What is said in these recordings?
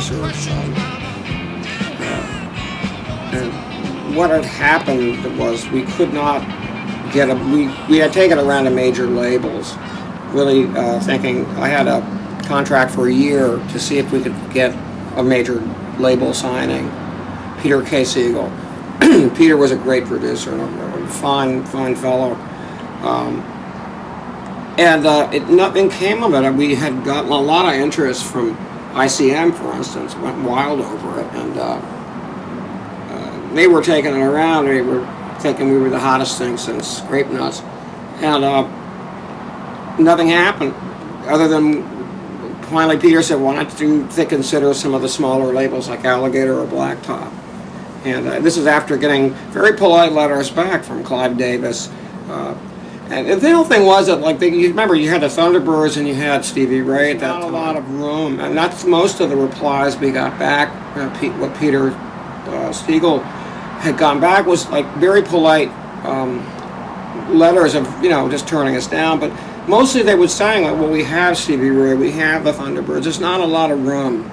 producer. And what had happened was we could not get we had taken it around to major labels, really thinking I had a contract for a year to see if we could get a major label signing. Peter K. Siegel. Peter was a great producer and a fine fellow. Nothing came of it. We had gotten a lot of interest from ICM, for instance, went wild over it, and they were taking it around. They were thinking we were the hottest thing since Grape Nuts, and nothing happened other than finally Peter said, why don't you consider some of the smaller labels like Alligator or Blacktop? And this is after getting very polite letters back from Clive Davis. And the whole thing was that, like, you remember, you had the Thunderbirds and you had Stevie Ray. Not a lot of room, and that's most of the replies we got back. What Peter Siegel had gone back was like very polite letters of just turning us down, but mostly they would say, like, well, we have Stevie Ray, we have the Thunderbirds. There's not a lot of room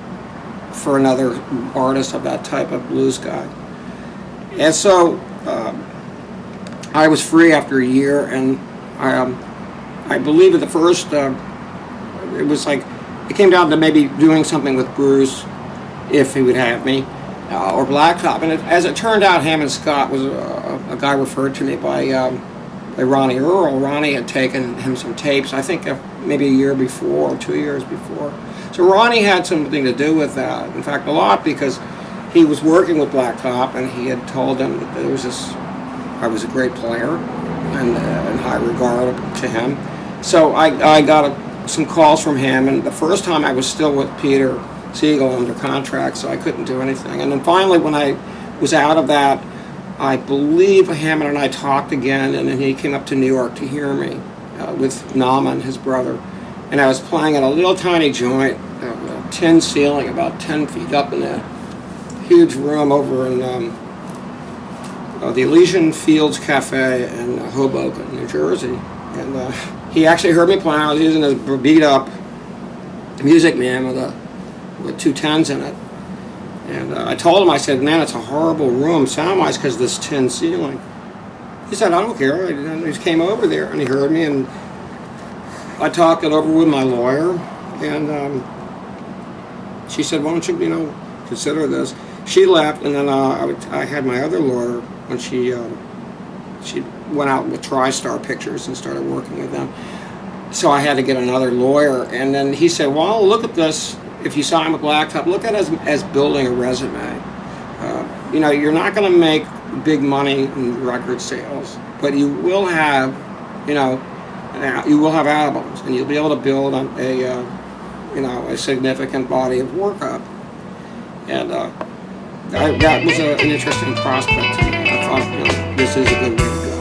for another artist of that type of blues guy. And so I was free after a year, and I believe at the first, it was like, it came down to maybe doing something with Bruce, if he would have me, or Blacktop. And as it turned out, Hammond Scott was a guy referred to me by Ronnie Earl. Ronnie had taken him some tapes, I think maybe a year before, or 2 years before. So Ronnie had something to do with that. In fact, a lot, because he was working with Blacktop, and he had told them that there was this, I was a great player, and in high regard to him. So I got some calls from him, and the first time I was still with Peter Siegel under contract, so I couldn't do anything. And then finally, when I was out of that, I believe Hammond and I talked again, and then he came up to New York to hear me with Nauman, his brother. And I was playing in a little tiny joint, a tin ceiling about 10 feet up in a huge room over in the Elysian Fields Cafe in Hoboken, New Jersey. And he actually heard me playing. I was using a beat-up Music Man with 2 10s in it. And I told him, I said, man, it's a horrible room sound-wise because of this tin ceiling. He said, I don't care. He just came over there, and he heard me, and I talked it over with my lawyer, and she said, why don't you, consider this. She left, and then I had my other lawyer when she went out with TriStar Pictures and started working with them. So I had to get another lawyer, and then he said, well, look at this. If you sign with Blacktop, look at it as building a resume. You're not going to make big money in record sales, but you will have, you will have albums, and you'll be able to build a significant body of work up. And that was an interesting prospect to me. I thought, this is a good way to go.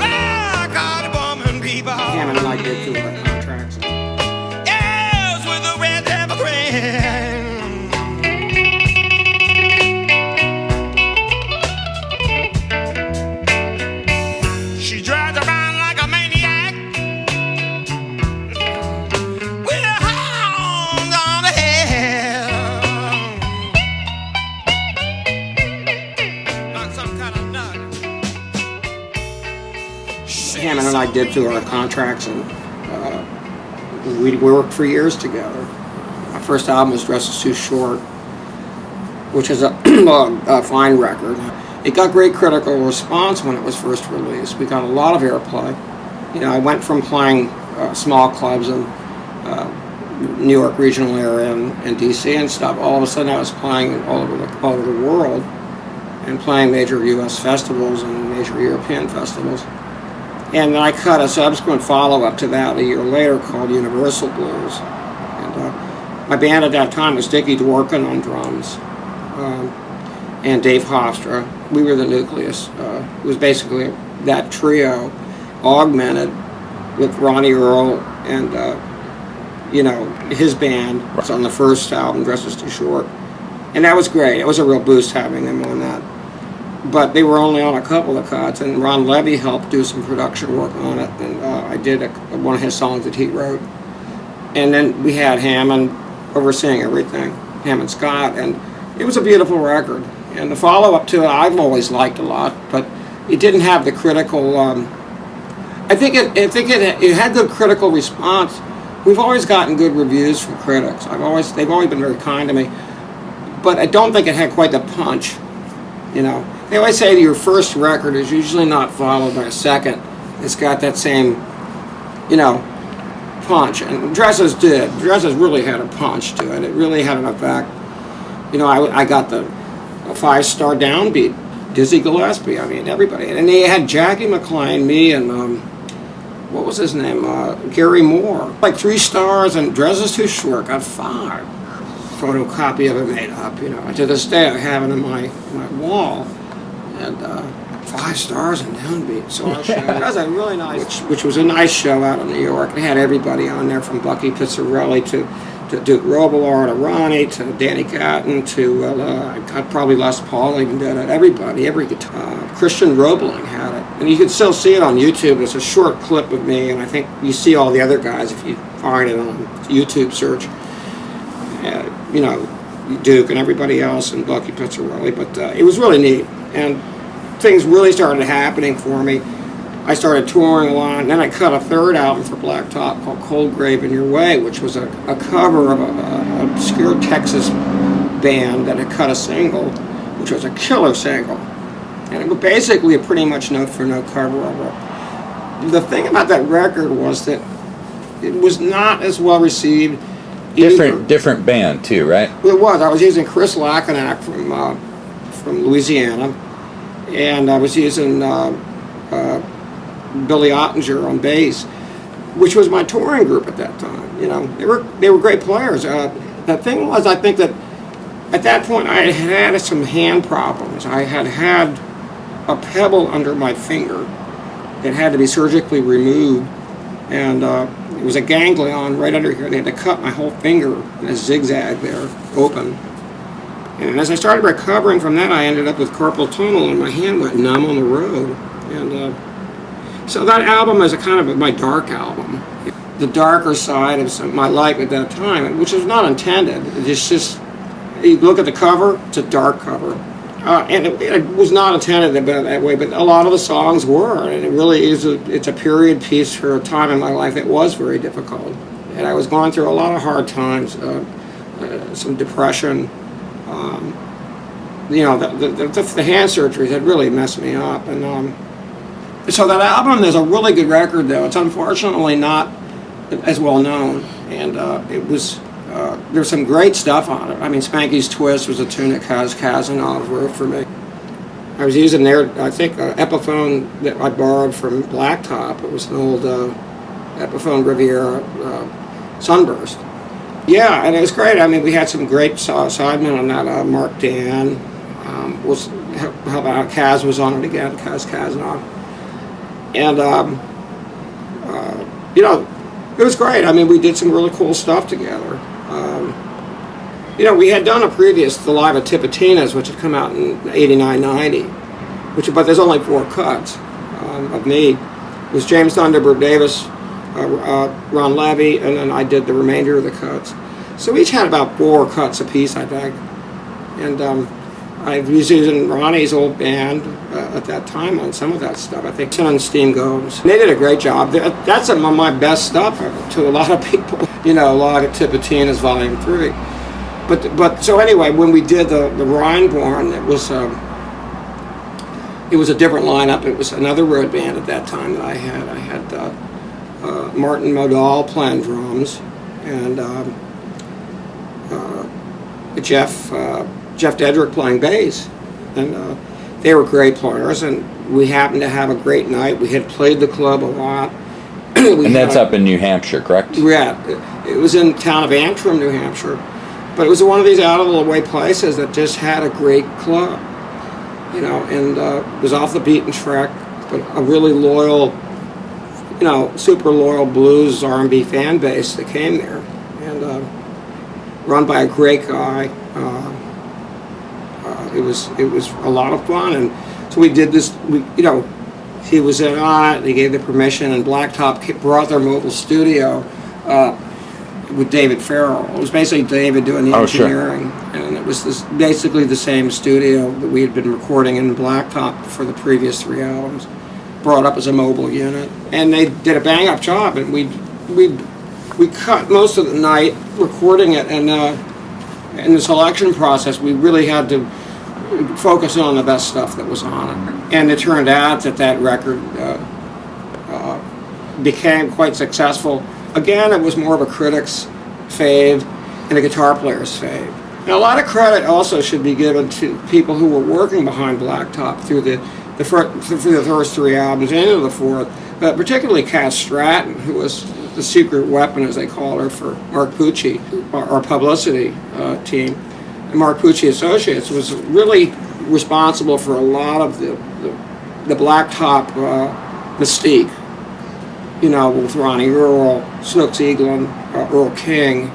Hammond and I did 2 of the contracts. Yes, with the red Evergreen. She drives around like a maniac with her hounds on the head, like some kind of nut. Hammond and I did 2 of our contracts, and we worked for years together. My first album was Dresses Too Short, which is a fine record. It got great critical response when it was first released. We got a lot of airplay. I went from playing small clubs in New York regional area and DC and stuff. All of a sudden I was playing all over the world and playing major US festivals and major European festivals. And then I cut a subsequent follow-up to that a year later called Universal Blues. And my band at that time was Dickie Dworkin on drums, and Dave Hofstra. We were the nucleus. It was basically that trio augmented with Ronnie Earl and his band. Was on the first album, Dresses Too Short. And that was great. It was a real boost having them on that. But they were only on a couple of cuts, and Ron Levy helped do some production work on it, and I did one of his songs that he wrote. And then we had Hammond overseeing everything, Hammond Scott, and It was a beautiful record, and the follow-up to it I've always liked a lot, but it didn't have the critical. I think it had good critical response. We've always gotten good reviews from critics. They've always been very kind to me, but I don't think it had quite the punch. You know, they always say your first record is usually not followed by a second. It's got that same, you know, punch, and Dresses did. Dresses really had a punch to it. It really had an effect. You know, I got the 5-star downbeat, Dizzy Gillespie. I mean, everybody, and they had Jackie McLean, me, and what was his name? Gary Moore. Like 3 stars, and Dresses Too Short got 5. Photocopy of it made up. You know, to this day I have it on my wall, and 5 stars and downbeat. So our show that was a really nice, which was a nice show out in New York. It had everybody on there from Bucky Pizzarelli to Duke Robillard, to Ronnie, to Danny Gatton, to probably Les Paul even did it. Everybody, every guitar. Christian Roebling had it, and you can still see it on YouTube. It's a short clip of me, and I think you see all the other guys if you find it on YouTube search. You know, Duke and everybody else, and Bucky Pizzarelli. But it was really neat, and things really started happening for me. I started touring a lot, and then I cut a 3rd album for Blacktop called Cold Grave in Your Way, which was a cover of an obscure Texas band that had cut a single, which was a killer single. And it was basically a pretty much note-for-note cover of it. The thing about that record was that it was not as well received. Different band too, right? It was. I was using Chris Lackinac from Louisiana, and I was using Billy Ottinger on bass, which was my touring group at that time. You know, they were great players. The thing was, I think that at that point I had some hand problems. I had a pebble under my finger that had to be surgically removed, and it was a ganglion right under here. They had to cut my whole finger in a zigzag there, open. And as I started recovering from that, I ended up with carpal tunnel, and my hand went numb on the road. And so that album is a kind of my dark album, the darker side of my life at that time, which was not intended. It's just, you look at the cover, it's a dark cover. And it was not intended that way, but a lot of the songs were, and it really is it's a period piece for a time in my life that was very difficult. And I was going through a lot of hard times, some depression. You know, the hand surgeries had really messed me up. And so that album is a really good record, though. It's unfortunately not as well known, and it was. There's some great stuff on it. I mean, Spanky's Twist was a tune that Kazanov wrote for me. I was using I think, Epiphone that I borrowed from Blacktop. It was an old Epiphone Riviera Sunburst. Yeah, and it was great. I mean, we had some great sidemen on that. Mark Dan how about Kaz was on it again, Kazanov. And, you know, it was great. I mean, we did some really cool stuff together. You know, we had done the Live at Tipitina's, which had come out in 89-90, but there's only 4 cuts of me. It was James Thunderbird Davis, Ron Levy, and then I did the remainder of the cuts. So we each had about 4 cuts apiece, I think. And I was using Ronnie's old band at that time on some of that stuff. I think Sun and Steam Goes. They did a great job. That's some of my best stuff to a lot of people. You know, Live at Tipitina's Volume 3. But so anyway, when we did the Rhineborn, it was a different lineup. It was another road band at that time that I had. I had Martin Modal playing drums, and Jeff Dedrick playing bass, and they were great players, and we happened to have a great night. We had played the club a lot. And that's up in New Hampshire, correct? Yeah, it was in the town of Antrim, New Hampshire. But it was one of these out-of-the-way places that just had a great club, you know, and it was off the beaten track, but a really loyal, you know, super loyal blues R&B fan base that came there, and run by a great guy. It was a lot of fun, and so we did this. You know, he was in on it. They gave the permission, and Blacktop brought their mobile studio with David Farrell. It was basically David doing the engineering, sure. And was basically the same studio that we had been recording in Blacktop for the previous 3 albums, brought up as a mobile unit, and they did a bang-up job. And we cut most of the night recording it, and in the selection process, we really had to focus on the best stuff that was on it. And it turned out that record became quite successful. Again, it was more of a critic's fave and a guitar player's fave. And a lot of credit also should be given to people who were working behind Blacktop through the first 3 albums and into the 4th, but particularly Kat Stratton, who was the secret weapon, as they call her, for Mark Pucci, our publicity team. And Mark Pucci Associates was really responsible for a lot of the Blacktop mystique. You know, with Ronnie Earl, Snooks Eaglin, Earl King,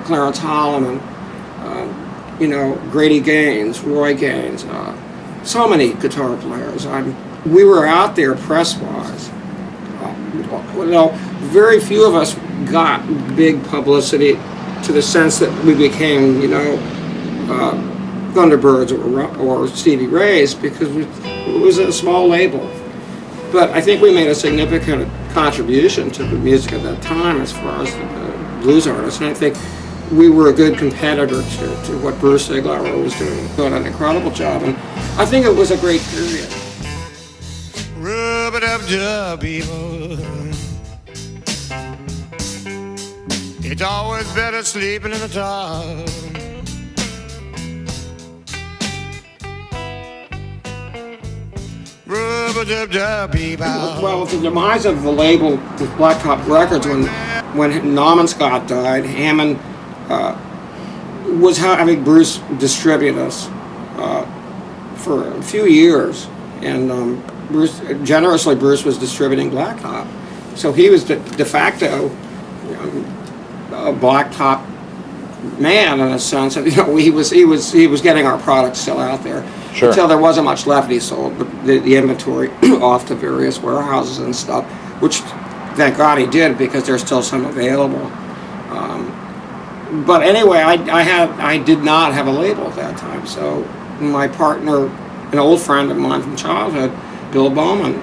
Clarence Holloman, Grady Gaines, Roy Gaines, so many guitar players. We were out there press-wise. Very few of us got big publicity to the sense that we became, Thunderbirds or Stevie Ray's, because it was a small label. But I think we made a significant contribution to the music at that time as far as the blues artists, and I think we were a good competitor to what Bruce Siglauer was doing. He did an incredible job, and I think it was a great period. Rub it up, job, people. It's always better sleeping in the dark. Rub it up, job, people. Well, with the demise of the label with Blacktop Records, when Norman Scott died, Hammond was having Bruce distribute us for a few years, and Bruce was distributing Blacktop, so he was de facto a Blacktop man in a sense. He was getting our products still out there. Sure. Until there wasn't much left, he sold the inventory off to various warehouses and stuff, which thank God he did, because there's still some available. But anyway, I did not have a label at that time, so my partner, an old friend of mine from childhood, Bill Bowman,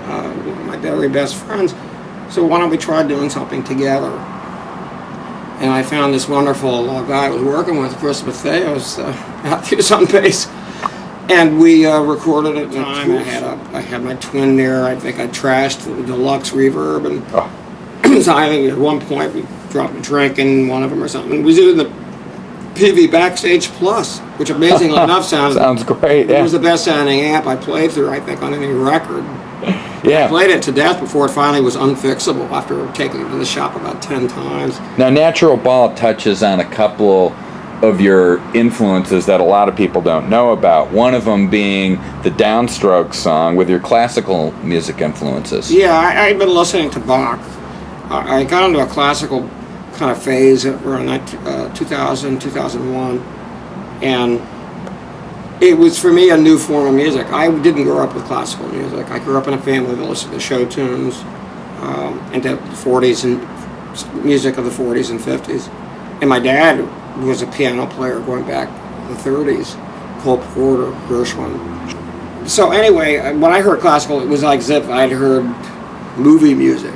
my very best friends, so why don't we try doing something together? And I found this wonderful guy I was working with, Chris Matheos, Matthews on bass. And we recorded at the time. I had my twin there. I think I trashed the deluxe reverb, and so I think at one point we dropped a drink in one of them or something. We was in the PV Backstage Plus, which amazingly enough sounds great. Yeah. It was the best sounding amp I played through, I think, on any record. Yeah. I played it to death before it finally was unfixable after taking it to the shop about 10 times. Now, Natural Ball touches on a couple of your influences that a lot of people don't know about. One of them being the Downstroke song with your classical music influences. Yeah, I'd been listening to Bach. I got into a classical kind of phase around 2000, 2001, and it was for me a new form of music. I didn't grow up with classical music. I grew up in a family that listened to show tunes and the 40s and music of the 40s and 50s. And my dad was a piano player going back to the 30s, Cole Porter, Gershwin. So anyway, when I heard classical, it was like as if I'd heard movie music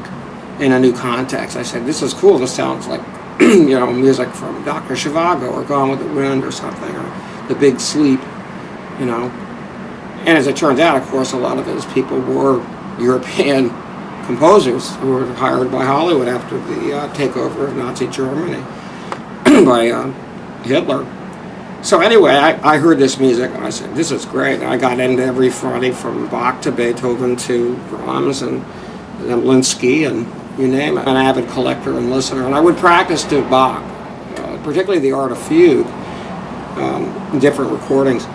in a new context. I said, this is cool. This sounds like music from Dr. Zhivago or Gone with the Wind or something, or The Big Sleep, And as it turns out, of course, a lot of those people were European composers who were hired by Hollywood after the takeover of Nazi Germany by Hitler. So anyway, I heard this music and I said, this is great. And I got into every Friday from Bach to Beethoven to Brahms and Linsky and you name it. An avid collector and listener. And I would practice to Bach, particularly the Art of Fugue, in different recordings.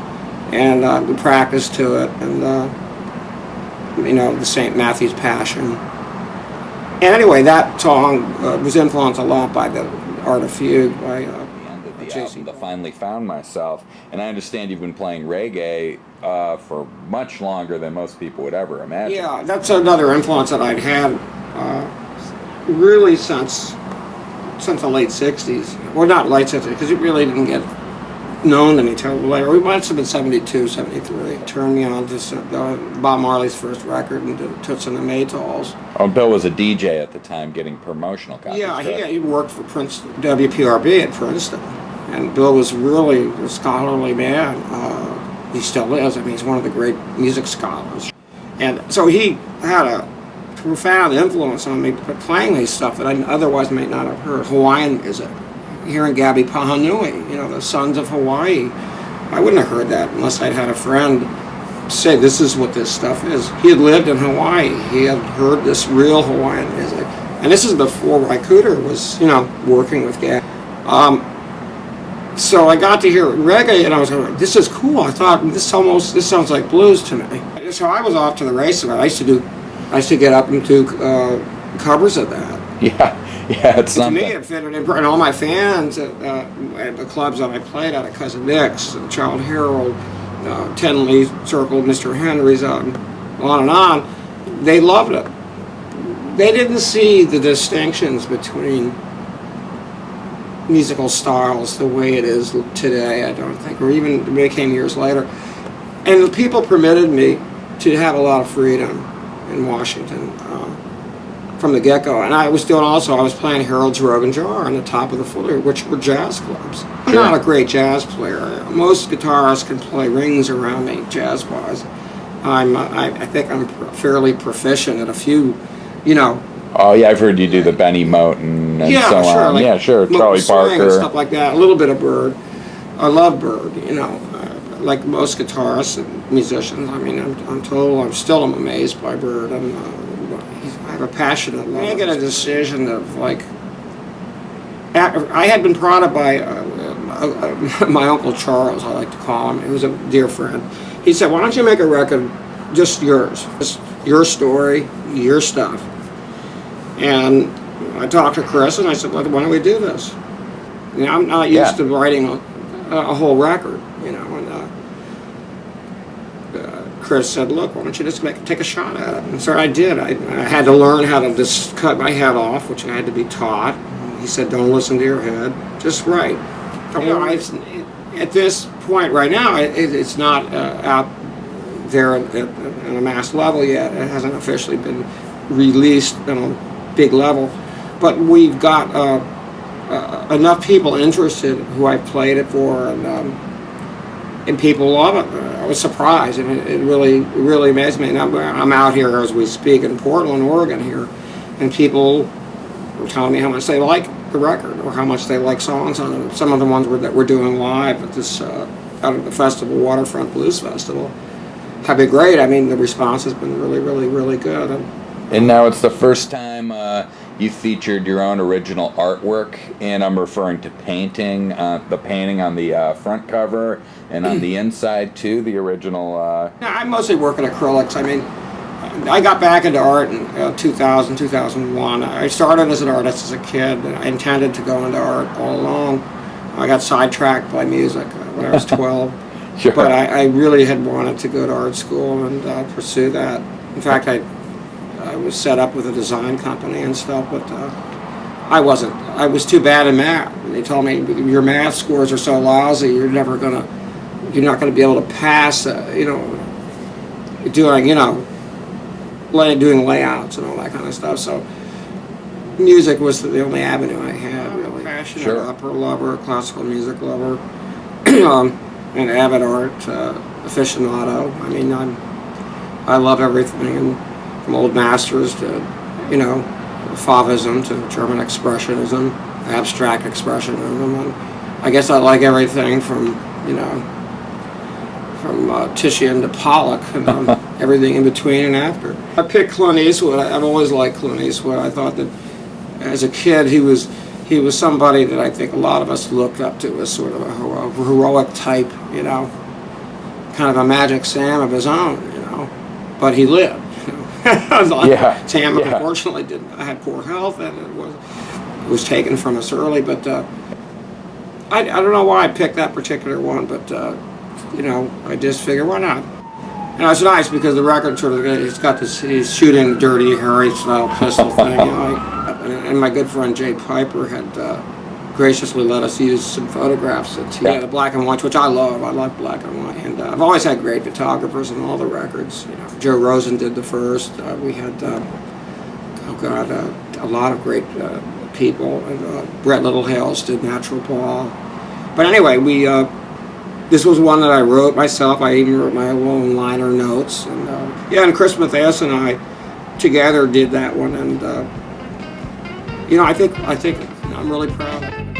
And we practiced to it, and the St. Matthew's Passion. And anyway, that song was influenced a lot by the Art of Fugue by J.C. The Finally Found Myself, and I understand you've been playing reggae for much longer than most people would ever imagine. Yeah, that's another influence that I'd had really since the late '60s. Well, not late '60s, because it really didn't get known to me till later. We must have been 72, 73. Turned me on to Bob Marley's first record and Toots and the Maytals. Oh, Bill was a DJ at the time getting promotional copies. Yeah, he worked for Princeton, WPRB at Princeton. And Bill was really a scholarly man. He still is. I mean, he's one of the great music scholars. And so he had a profound influence on me playing these stuff that I otherwise may not have heard. Hawaiian music. Hearing Gabi Pahanui, the Sons of Hawaii. I wouldn't have heard that unless I'd had a friend say this is what this stuff is. He had lived in Hawaii. He had heard this real Hawaiian music. And this is before Ry Cooder was, working with Gabi. So I got to hear reggae, and I was like, this is cool. I thought, this sounds like blues to me. So I was off to the races. I used to get up and do covers of that. Yeah, it's something. To me, it fitted in. And all my fans at the clubs that I played at Cousin Nick's, Child Herald, Tenley Circle, Mr. Henry's, on and on, they loved it. They didn't see the distinctions between musical styles the way it is today, I don't think, or even it became years later. And the people permitted me to have a lot of freedom in Washington from the get-go. And I was playing Harold's Rogue and Jar on the top of the floor, which were jazz clubs. I'm not a great jazz player. Most guitarists can play rings around me, jazz-wise. I think I'm fairly proficient at a few, Oh yeah, I've heard you do the Benny Moten and so on. Like Charlie Parker and stuff like that. A little bit of Bird. I love Bird. Like most guitarists and musicians. I mean, I'm amazed by Bird. I have a passionate love. I get a decision of like. I had been prodded by my Uncle Charles, I like to call him. He was a dear friend. He said, "Why don't you make a record, just yours, just your story, your stuff?" And I talked to Chris, and I said, "Why don't we do this?" I'm not used to writing a whole record, And Chris said, "Look, why don't you just take a shot at it?" And so I did. I had to learn how to just cut my head off, which I had to be taught. He said, "Don't listen to your head, just write." At this point right now, it's not out there at a mass level yet. It hasn't officially been released on a big level, but we've got enough people interested who I played it for, and people love it. I was surprised, and it really amazed me. And I'm out here as we speak in Portland, Oregon here, and people were telling me how much they like the record or how much they like songs on it. Some of the ones that we're doing live at this out at the festival, Waterfront Blues Festival, have been great. I mean, the response has been really, really, really good. And now it's the first time you featured your own original artwork, and I'm referring to the painting on the front cover and on the inside too, the original. I mostly work in acrylics. I mean, I got back into art in 2000, 2001. I started as an artist as a kid, and I intended to go into art all along. I got sidetracked by music when I was 12. Sure. But I really had wanted to go to art school and pursue that. In fact, I was set up with a design company and stuff, but I wasn't. I was too bad in math. They told me your math scores are so lousy, you're not gonna be able to pass. Doing layouts and all that kind of stuff. So music was the only avenue I had. Really, passionate opera lover, classical music lover, an avid art aficionado. I mean, I love everything, from old masters to, Fauvism to German expressionism, abstract expressionism. And I guess I like everything from Titian to Pollock, and everything in between and after. I picked Clint Eastwood. I've always liked Clint Eastwood. I thought that as a kid he was somebody that I think a lot of us looked up to as sort of a heroic type, kind of a Magic Sam of his own, but he lived. Sam unfortunately had poor health, and it was taken from us early, but I don't know why I picked that particular one, but I just figured, why not? And it's nice because the record it's got this, he's shooting Dirty Harry style pistol thing, and my good friend Jay Piper had graciously let us use some photographs that the black and white, which I love. I like black and white, and I've always had great photographers on all the records. You know, Joe Rosen did the first. We had a lot of great people. And, Brett Littlehales did Natural Ball. But anyway, this was one that I wrote myself. I even wrote my own liner notes, and and Chris Mathias and I together did that one, and I think I'm really proud of it.